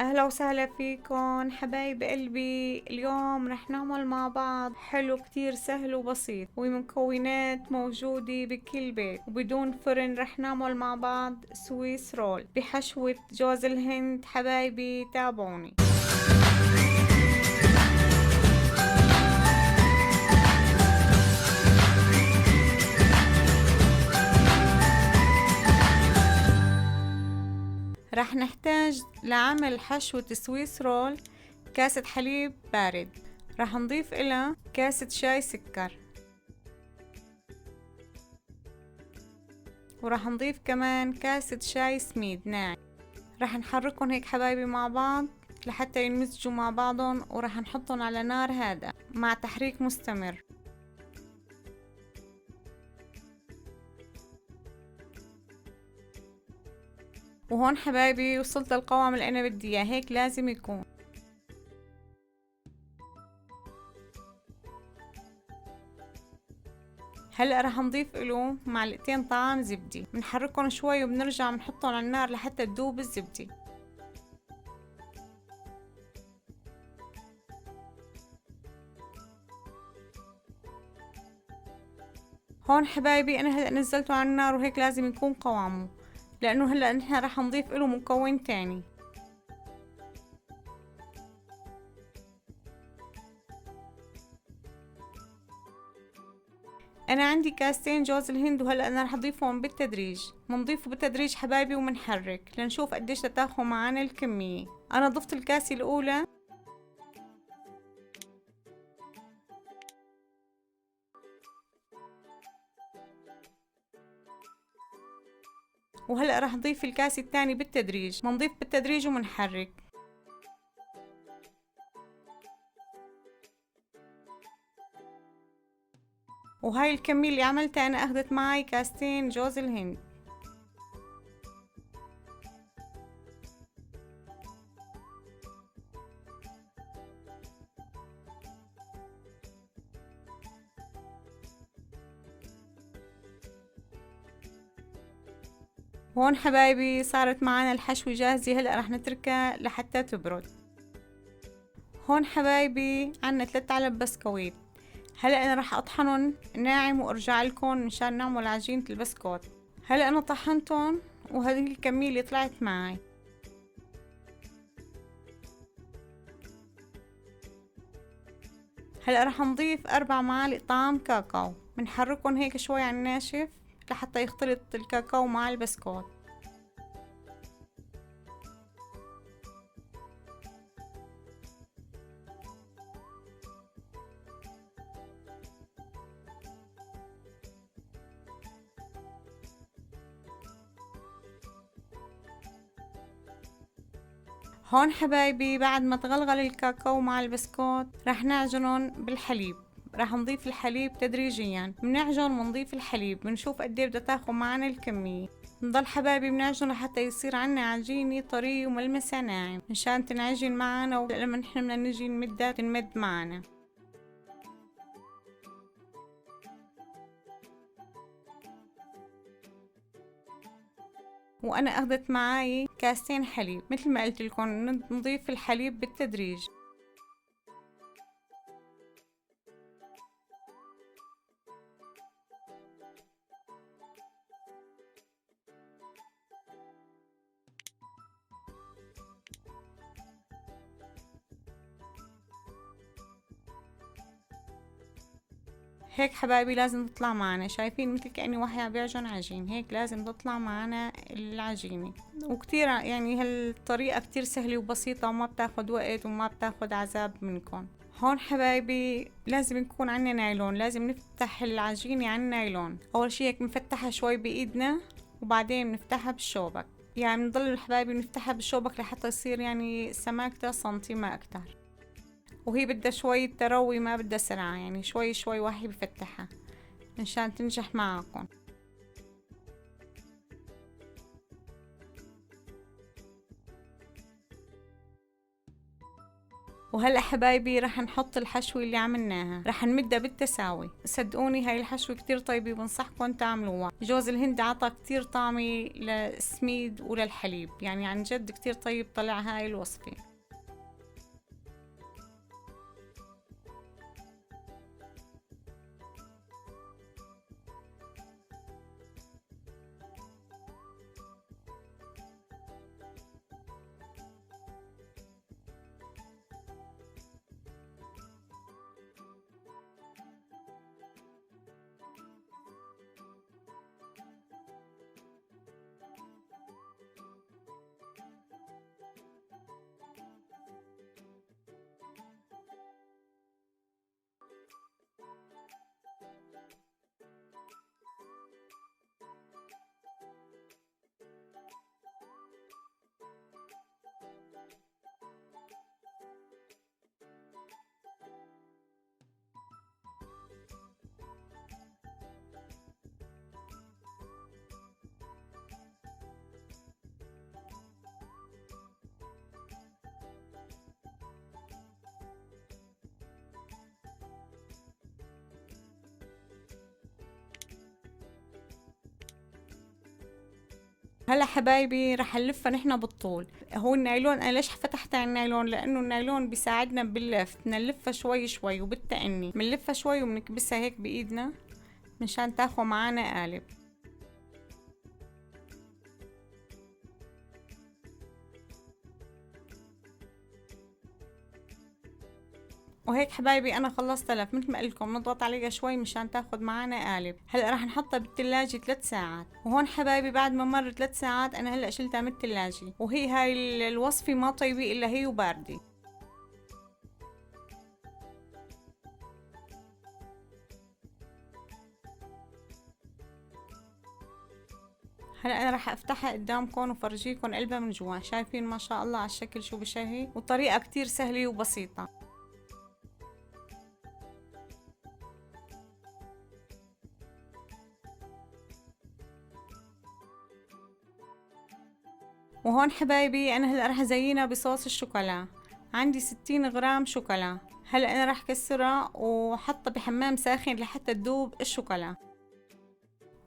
اهلا وسهلا فيكن حبايب قلبي. اليوم رح نعمل مع بعض حلو كتير سهل وبسيط ومكونات موجودة بكل بيت وبدون فرن. رح نعمل مع بعض سويس رول بحشوة جوز الهند. حبايبي تابعوني. رح نحتاج لعمل حشوة سويس رول كاسة حليب بارد، رح نضيف إلها كاسة شاي سكر، وراح نضيف كمان كاسة شاي سميد ناعم. راح نحركهم هيك حبايبي مع بعض لحتى ينمزجوا مع بعضهم، وراح نحطهم على نار هادئة مع تحريك مستمر. وهون حبايبي وصلت للقوام اللي انا بدي اياه، هيك لازم يكون. هلا راح نضيف له معلقتين طعام زبدة، بنحركهم شوي وبنرجع بنحطهم على النار لحتى تذوب الزبدة. هون حبايبي انا هلا نزلته على النار وهيك لازم يكون قوامه، لانه هلا نحن راح نضيف له مكون تاني. انا عندي كاستين جوز الهند، وهلا انا رح اضيفهم بالتدريج. بنضيفه بالتدريج حبايبي وبنحرك لنشوف قديش تاخذ معنا الكمية. انا ضفت الكاسة الاولى، وهلا رح اضيف الكاسة الثانية بالتدريج. بنضيف بالتدريج وبنحرك. وهاي الكمية اللي عملتها انا اخذت معي كاستين جوز الهند. هون حبايبي صارت معنا الحشوة جاهزة، هلا رح نتركها لحتى تبرد. هون حبايبي عنا 3 علب بسكويت. هلا انا راح اطحنهم ناعم وارجع لكم مشان نعمل عجينة البسكوت. هلا انا طحنتهم وهذه الكمية اللي طلعت معي. هلا راح نضيف 4 معالق طعام كاكاو، بنحركهم هيك شوي على الناشف لحتى يختلط الكاكاو مع البسكوت. هون حبايبي بعد ما تغلغل الكاكاو مع البسكوت راح نعجنهم بالحليب. راح نضيف الحليب تدريجيا، بنعجن ونضيف الحليب بنشوف قد ايه بدها تاخد معنا الكمية. نضل حبايبي بنعجن لحتى يصير عنا عجينة طرية وملمسها ناعم مشان تنعجن معنا، ولما نحن بدنا نجي نمدها تنمد معنا. وانا اخذت معاي كاستين حليب، مثل ما قلت لكم نضيف الحليب بالتدريج. هيك حبايبي لازم تطلع معنا، شايفين مثل كأني واحد عم بيعجن عجين، هيك لازم تطلع معنا العجينة. وكتير يعني هالطريقة كتير سهلة وبسيطة وما بتاخد وقت وما بتاخد عذاب منكم. هون حبايبي لازم يكون عنا نايلون، لازم نفتح العجينة عن نايلون. أول شي هيك بنفتحها شوي بإيدنا وبعدين بنفتحها بالشوبك، يعني بنضل حبايبي نفتحها بالشوبك لحتى يصير يعني سماكتها سنتي ما أكتر. وهي بدها شوية تروي ما بدها سرعة، يعني شوي شوي واحد بفتحها مشان تنجح معكم. وهلا حبايبي رح نحط الحشوة اللي عملناها، رح نمدها بالتساوي. صدقوني هاي الحشوة كتير طيبة، بنصحكم تعملوها. جوز الهند عطى كتير طعمي للسميد وللحليب، يعني عن جد كتير طيب طلع هاي الوصفة. هلا حبايبي رح نلفها نحن بالطول. هو النايلون انا ليش فتحت على النايلون؟ لانه النايلون بيساعدنا باللف. بدنا نلفها شوي شوي وبالتأني، بنلفها شوي وبنكبسها هيك بايدنا مشان تاخذ معنا قالب. وهيك حبايبي انا خلصت لف. مثل ما قلتلكم نضغط عليها شوي مشان تاخد معنا قالب. هلا راح نحطها بالثلاجة 3 ساعات. وهون حبايبي بعد ما مر 3 ساعات انا هلا شلتها من الثلاجة، وهي هاي الوصفة ما طيبة الا هي وباردة. هلا انا راح افتحها قدامكم وفرجيكم قلبها من جوا. شايفين ما شاء الله على الشكل شو بشهي، وطريقة كتير سهلة وبسيطة. وهون حبايبي انا هلا رح ازينها بصوص الشوكولا. عندي 60 غرام شوكولا. هلا انا رح كسرها وحطها بحمام ساخن لحتى تذوب الشوكولا.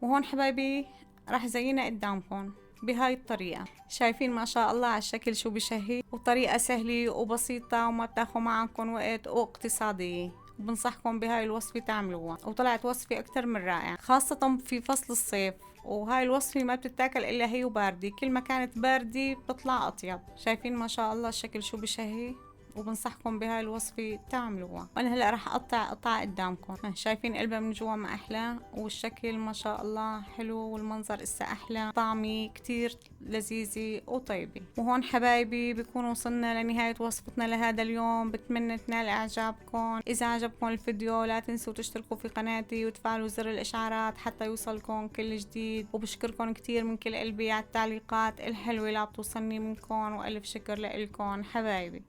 وهون حبايبي رح زينها قدامكم بهاي الطريقة. شايفين ما شاء الله على الشكل شو بشهي، وطريقة سهلة وبسيطة وما بتاخذ معكم وقت واقتصادية. بنصحكم بهاي الوصفة تعملوها، وطلعت وصفة أكتر من رائعة خاصة في فصل الصيف. وهاي الوصفة ما بتتاكل إلا هي وباردة، كل ما كانت باردة بتطلع أطيب. شايفين ما شاء الله الشكل شو بشهي، وبنصحكم بهاي الوصفة تعملوها. وانا هلا راح اقطع قطع قدامكم. شايفين قلبها من جوا ما احلى، والشكل ما شاء الله حلو، والمنظر اسا احلى. طعمي كتير لذيذة وطيبة. وهون حبايبي بكون وصلنا لنهاية وصفتنا لهذا اليوم. بتمنى تنال اعجابكم. اذا عجبكم الفيديو لا تنسوا تشتركوا في قناتي وتفعلوا زر الاشعارات حتى يوصلكم كل جديد. وبشكركم كتير من كل قلبي على التعليقات الحلوة اللي عم توصلني منكم، والف شكر لكم حبايبي.